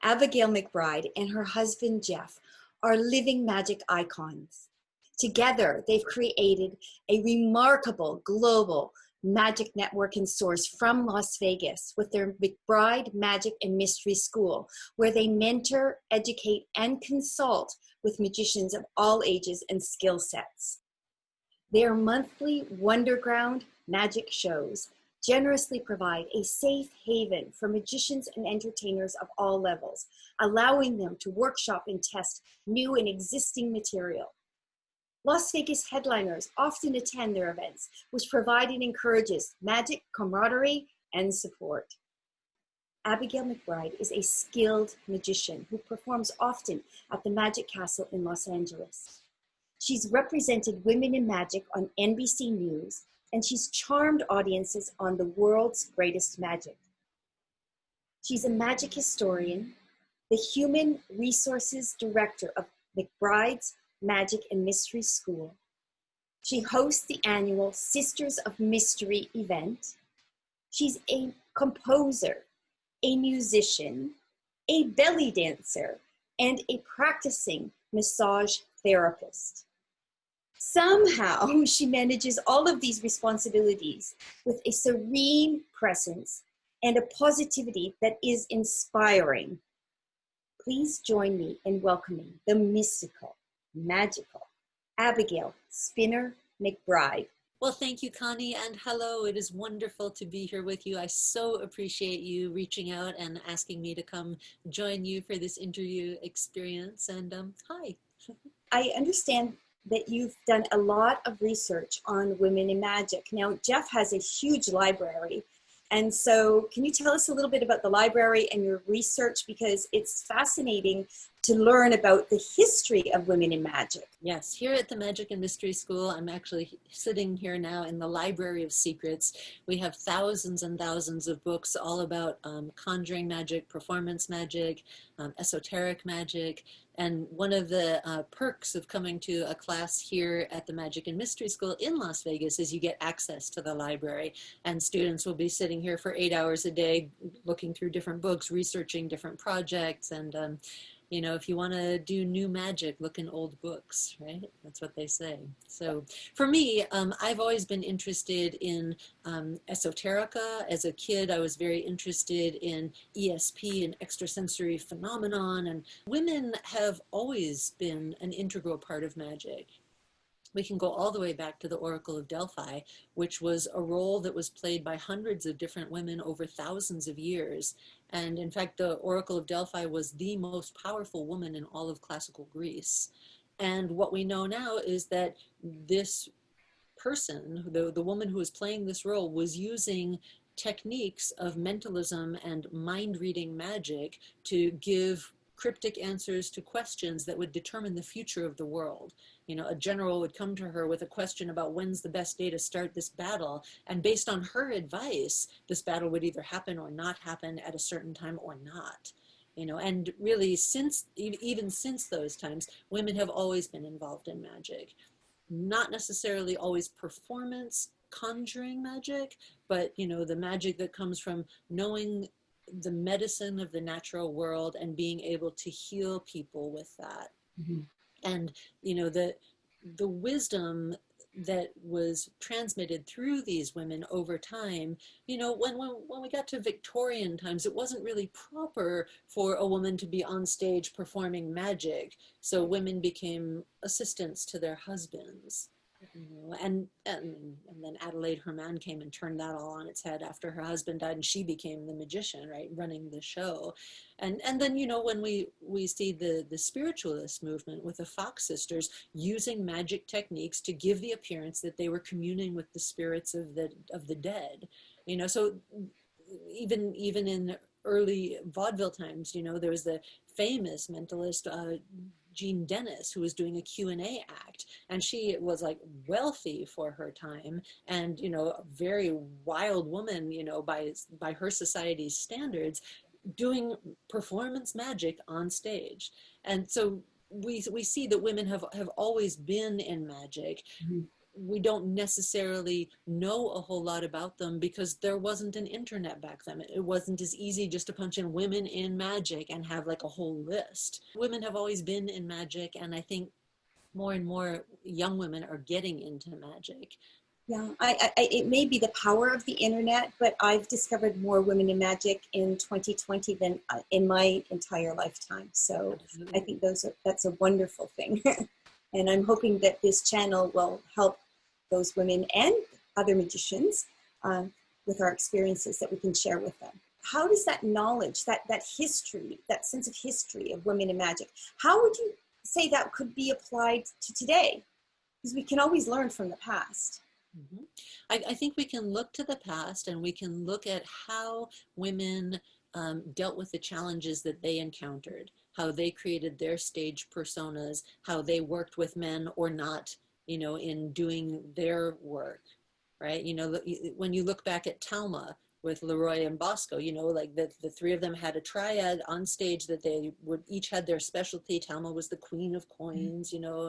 Abigail McBride and her husband Jeff are living magic icons. Together, they've created a remarkable global magic network and source from Las Vegas with their McBride Magic and Mystery School, where they mentor, educate, and consult with magicians of all ages and skill sets. Their monthly Wonderground magic shows generously provide a safe haven for magicians and entertainers of all levels, allowing them to workshop and test new and existing material. Las Vegas headliners often attend their events, which provide and encourages magic, camaraderie, and support. Abigail McBride is a skilled magician who performs often at the Magic Castle in Los Angeles. She's represented women in magic on NBC News, and she's charmed audiences on The World's Greatest Magic. She's a magic historian, the Human Resources Director of McBride's Magic and Mystery School. She hosts the annual Sisters of Mystery event. She's a composer, a musician, a belly dancer, and a practicing massage therapist. Somehow, she manages all of these responsibilities with a serene presence and a positivity that is inspiring. Please join me in welcoming the mystical, magical Abigail Spinner McBride. Well, thank you, Connie, and hello. It is wonderful to be here with you. I so appreciate you reaching out and asking me to come join you for this interview experience. And hi. I understand that you've done a lot of research on women in magic. Now, Jeff has a huge library. And so can you tell us a little bit about the library and your research? Because it's fascinating to learn about the history of women in magic. Yes, here at the Magic and Mystery School, I'm actually sitting here now in the Library of Secrets. We have thousands and thousands of books all about conjuring magic, performance magic, esoteric magic. And one of the perks of coming to a class here at the Magic and Mystery School in Las Vegas is you get access to the library. And students will be sitting here for 8 hours a day, looking through different books, researching different projects. And you know, if you want to do new magic, look in old books, right? That's what they say. So for me, I've always been interested in esoterica. As a kid, I was very interested in ESP and extrasensory phenomenon. And women have always been an integral part of magic. We can go all the way back to the Oracle of Delphi, which was a role that was played by hundreds of different women over thousands of years. And in fact, the Oracle of Delphi was the most powerful woman in all of classical Greece. And what we know now is that this person, the woman who was playing this role, was using techniques of mentalism and mind-reading magic to give cryptic answers to questions that would determine the future of the world. You know, a general would come to her with a question about when's the best day to start this battle, and based on her advice, this battle would either happen or not happen at a certain time or not. You know, and really even since those times, women have always been involved in magic. Not necessarily always performance, conjuring magic, but, you know, the magic that comes from knowing the medicine of the natural world and being able to heal people with that. Mm-hmm. And, you know, the wisdom that was transmitted through these women over time, you know, when we got to Victorian times, it wasn't really proper for a woman to be on stage performing magic. So women became assistants to their husbands. You know, and then Adelaide Herrmann came and turned that all on its head after her husband died, and she became the magician, right, running the show. And then, you know, when we see the spiritualist movement with the Fox sisters using magic techniques to give the appearance that they were communing with the spirits of the dead, you know. So even in early vaudeville times, you know, there was the famous mentalist Jean Dennis, who was doing a Q&A act, and she was like wealthy for her time, and, you know, a very wild woman, you know, by her society's standards, doing performance magic on stage. And so we see that women have always been in magic. Mm-hmm. we don't necessarily know a whole lot about them because there wasn't an internet back then. It wasn't as easy just to punch in women in magic and have like a whole list. Women have always been in magic, and I think more and more young women are getting into magic. Yeah, it may be the power of the internet, but I've discovered more women in magic in 2020 than in my entire lifetime. So I think that's a wonderful thing. And I'm hoping that this channel will help those women and other magicians with our experiences that we can share with them. How does that knowledge, that history, that sense of history of women in magic, how would you say that could be applied to today? Because we can always learn from the past. Mm-hmm. I think we can look to the past, and we can look at how women dealt with the challenges that they encountered, how they created their stage personas, how they worked with men or not, you know, in doing their work, right? You know, when you look back at Talma with Leroy and Bosco, you know, like the three of them had a triad on stage that they would each had their specialty. Talma was the queen of coins, you know,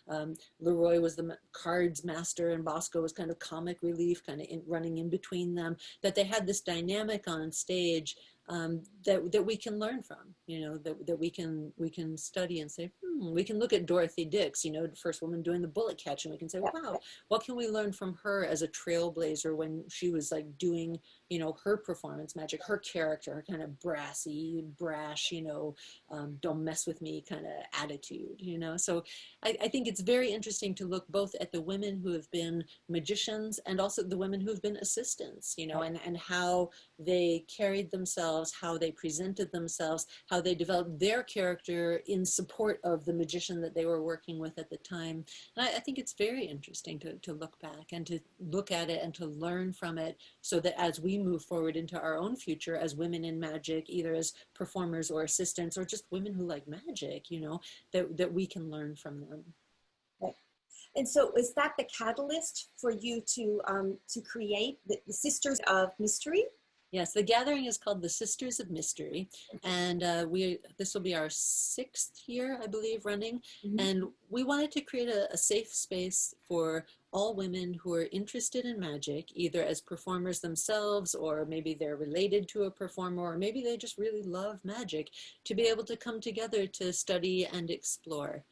and Leroy was the cards master, and Bosco was kind of comic relief, kind of running in between them. That they had this dynamic on stage that we can learn from, you know, that we can study and say, we can look at Dorthy Dietrich, you know, the first woman doing the bullet catch, and we can say, wow, what can we learn from her as a trailblazer when she was like doing, you know, her performance magic, her character, her kind of brassy, brash, you know, don't mess with me kind of attitude, you know. So I think it's very interesting to look both at the women who have been magicians and also the women who have been assistants, you know, and how they carried themselves, how they presented themselves, how they developed their character in support of the magician that they were working with at the time. And I think it's very interesting to look back and to look at it and to learn from it, so that as we move forward into our own future as women in magic, either as performers or assistants or just women who like magic, you know, that we can learn from them. Right. And so is that the catalyst for you to create the Sisters of Mystery? Yes, the gathering is called the Sisters of Mystery, and this will be our 6th year, I believe, running. Mm-hmm. And we wanted to create a safe space for all women who are interested in magic, either as performers themselves, or maybe they're related to a performer, or maybe they just really love magic, to be able to come together to study and explore.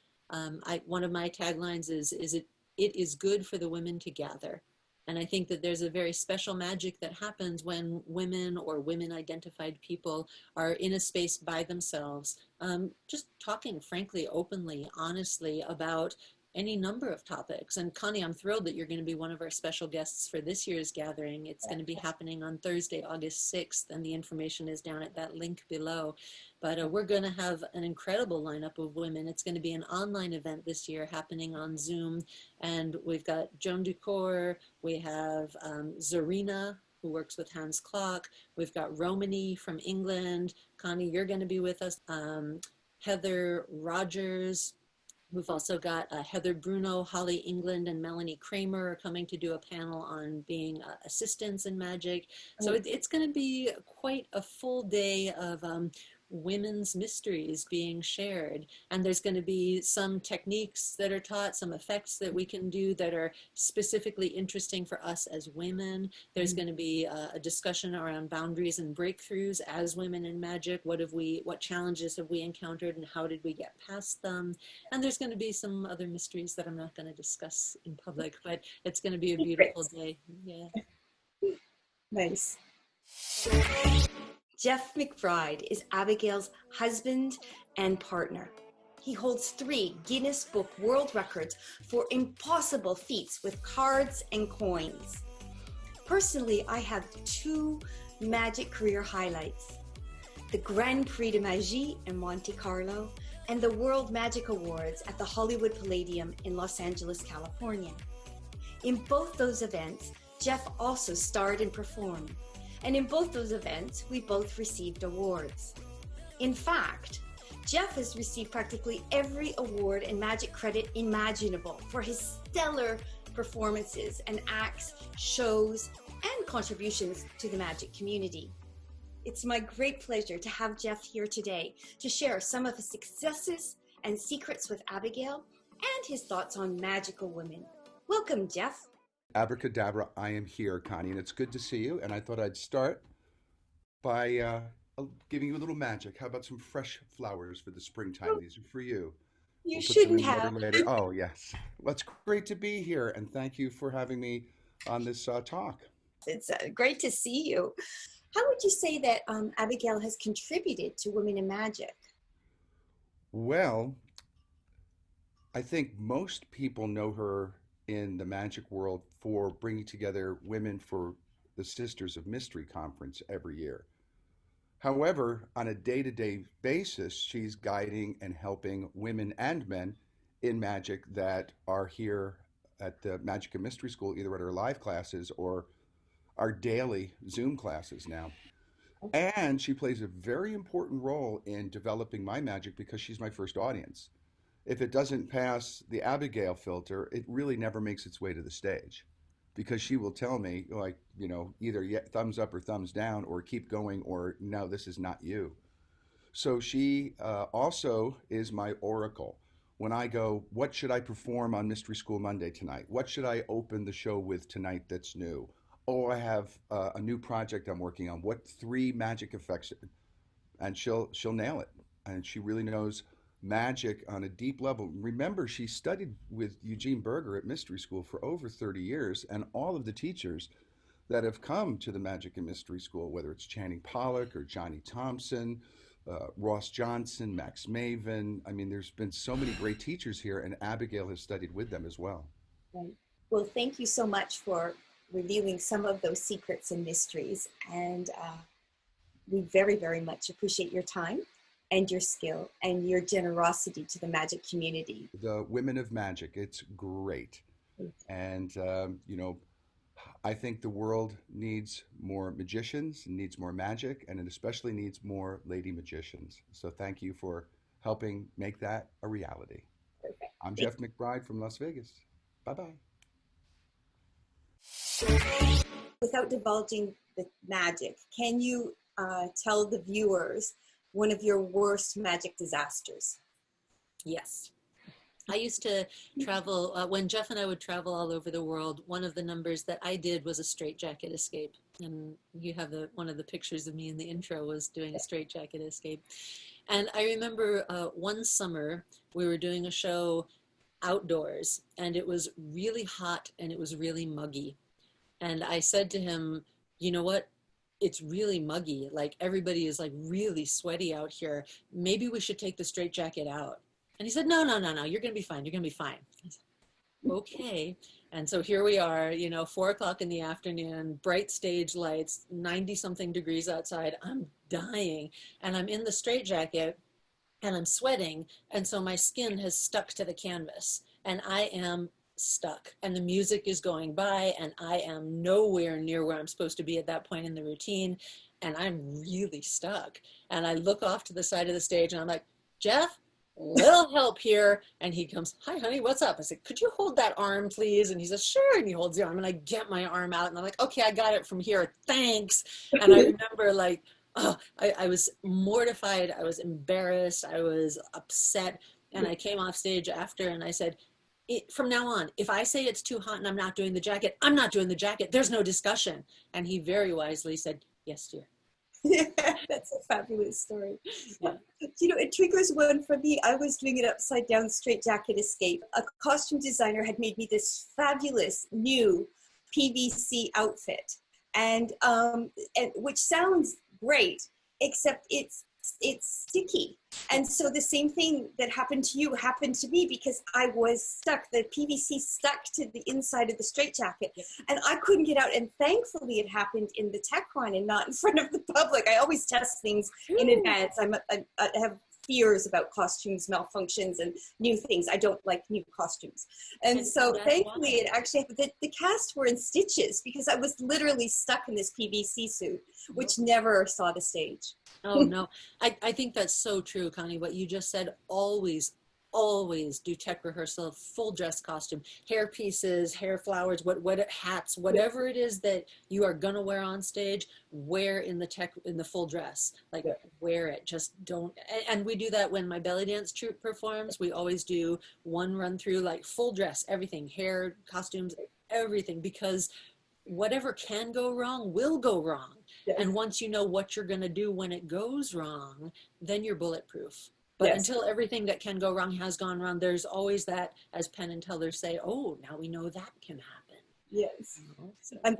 One of my taglines is it is good for the women to gather. And I think that there's a very special magic that happens when women or women-identified people are in a space by themselves, just talking frankly, openly, honestly about any number of topics. And Connie, I'm thrilled that you're going to be one of our special guests for this year's gathering. It's going to be happening on Thursday, August 6th, and the information is down at that link below. But we're going to have an incredible lineup of women. It's going to be an online event this year happening on Zoom. And we've got Joan DuKore, we have Zarina, who works with Hans Klok. We've got Romany from England. Connie, you're going to be with us. Heather Rogers. We've also got Heather Bruno, Holly England, and Melanie Kramer are coming to do a panel on being assistants in magic. So it's going to be quite a full day of women's mysteries being shared. And there's going to be some techniques that are taught, some effects that we can do that are specifically interesting for us as women. There's going to be a discussion around boundaries and breakthroughs as women in magic. What challenges have we encountered, and how did we get past them? And there's going to be some other mysteries that I'm not going to discuss in public, but it's going to be a beautiful day. Yeah. Nice. Jeff McBride is Abigail's husband and partner. He holds 3 Guinness Book World Records for impossible feats with cards and coins. Personally, I have 2 magic career highlights: the Grand Prix de Magie in Monte Carlo and the World Magic Awards at the Hollywood Palladium in Los Angeles, California. In both those events, Jeff also starred and performed. And in both those events, we both received awards. In fact, Jeff has received practically every award and magic credit imaginable for his stellar performances and acts, shows, and contributions to the magic community. It's my great pleasure to have Jeff here today to share some of his successes and secrets with Abigail and his thoughts on magical women. Welcome, Jeff. Abracadabra, I am here, Connie, and it's good to see you. And I thought I'd start by giving you a little magic. How about some fresh flowers for the springtime? These are for you. You We'll put some shouldn't in water have. later. Oh, yes. Well, it's great to be here, and thank you for having me on this talk. It's great to see you. How would you say that Abigail has contributed to Women in Magic? Well, I think most people know her in the magic world for bringing together women for the Sisters of Mystery conference every year. However, on a day-to-day basis, she's guiding and helping women and men in magic that are here at the Magic and Mystery School, either at our live classes or our daily Zoom classes now. And she plays a very important role in developing my magic because she's my first audience. If it doesn't pass the Abigail filter, it really never makes its way to the stage because she will tell me, like, either thumbs up or thumbs down, or keep going, or no, this is not you. So she also is my oracle. When I go, what should I perform on Mystery School Monday tonight? What should I open the show with tonight that's new? Oh, I have a new project I'm working on. What 3 magic effects? And she'll nail it. And she really knows magic on a deep level. Remember, she studied with Eugene Burger at Mystery School for over 30 years, and all of the teachers that have come to the Magic and Mystery School, whether it's Channing Pollack or Johnny Thompson, Ross Johnson, Max Maven. I mean, there's been so many great teachers here, and Abigail has studied with them as well. Right. Well, thank you so much for revealing some of those secrets and mysteries. And we very, very much appreciate your time and your skill and your generosity to the magic community. The Women of Magic, it's great. And, I think the world needs more magicians, needs more magic, and it especially needs more lady magicians. So thank you for helping make that a reality. Perfect. I'm Jeff McBride from Las Vegas. Bye-bye. Without divulging the magic, can you tell the viewers one of your worst magic disasters? Yes. I used to travel, when Jeff and I would travel all over the world, one of the numbers that I did was a straitjacket escape. And you have one of the pictures of me in the intro was doing a straitjacket escape. And I remember one summer we were doing a show outdoors, and it was really hot and it was really muggy. And I said to him, you know what? It's really muggy. Like, everybody is like really sweaty out here. Maybe we should take the straitjacket out. And he said, no, you're going to be fine. You're going to be fine. I said, okay. And so here we are, 4 o'clock in the afternoon, bright stage lights, 90 something degrees outside. I'm dying. And I'm in the straitjacket and I'm sweating. And so my skin has stuck to the canvas and I am stuck, and the music is going by and I am nowhere near where I'm supposed to be at that point in the routine. And I'm really stuck. And I look off to the side of the stage and I'm like, Jeff, little help here. And he comes, hi honey, what's up? I said, could you hold that arm please? And he says, sure. And he holds the arm and I get my arm out and I'm like, okay, I got it from here, thanks. And I remember like, I was mortified, I was embarrassed, I was upset. And I came off stage after and I said, from now on, if I say it's too hot and I'm not doing the jacket, I'm not doing the jacket. There's no discussion. And he very wisely said, yes, dear. Yeah, that's a fabulous story. Yeah. It triggers one for me. I was doing an upside down straitjacket escape. A costume designer had made me this fabulous new PVC outfit, and which sounds great, except it's sticky. And so the same thing that happened to you happened to me because I was stuck. The PVC stuck to the inside of the straitjacket, and I couldn't get out. And thankfully it happened in the tech run and not in front of the public. I always test things in advance. I have fears about costumes malfunctions and new things. I don't like new costumes. And so thankfully it actually, the cast were in stitches because I was literally stuck in this PVC suit, which never saw the stage. Oh no, I think that's so true, Connie. What you just said, always always do tech rehearsal, full dress costume, hair pieces, hair flowers, what hats, whatever it is that you are gonna wear on stage, wear in the full dress. Like, wear it. Just don't. And we do that when my belly dance troupe performs. We always do one run through, like full dress, everything, hair, costumes, everything, because whatever can go wrong will go wrong. Yes. And once you know what you're going to do when it goes wrong, then you're bulletproof. But yes, until everything that can go wrong has gone wrong, there's always that, as Penn and Teller say, oh, now we know that can happen. Yes. So. And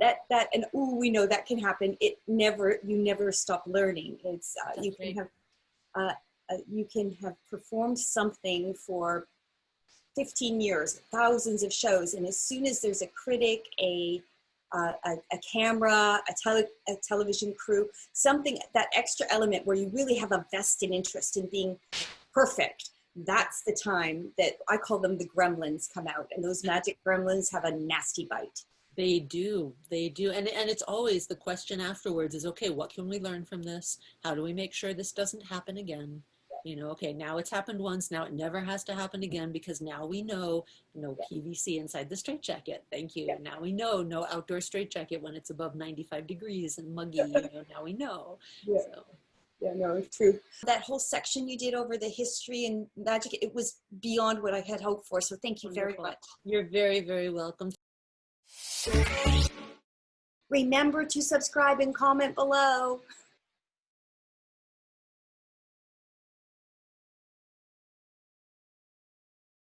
we know that can happen. You never stop learning. It's you can have performed something for 15 years, thousands of shows, and as soon as there's a critic, a camera, a television crew, something, that extra element where you really have a vested interest in being perfect, that's the time that I call them the gremlins come out. And those magic gremlins have a nasty bite. They do. And it's always the question afterwards is, okay, what can we learn from this? How do we make sure this doesn't happen again? You know, okay, now it's happened once, now it never has to happen again, because now we know no PVC inside the straitjacket. Thank you. Now we know no outdoor straitjacket when it's above 95 degrees and muggy. You know, now we know. Yeah. So. Yeah, no, it's true. That whole section you did over the history and magic, it was beyond what I had hoped for. So thank you very much. You're very, very welcome. Remember to subscribe and comment below.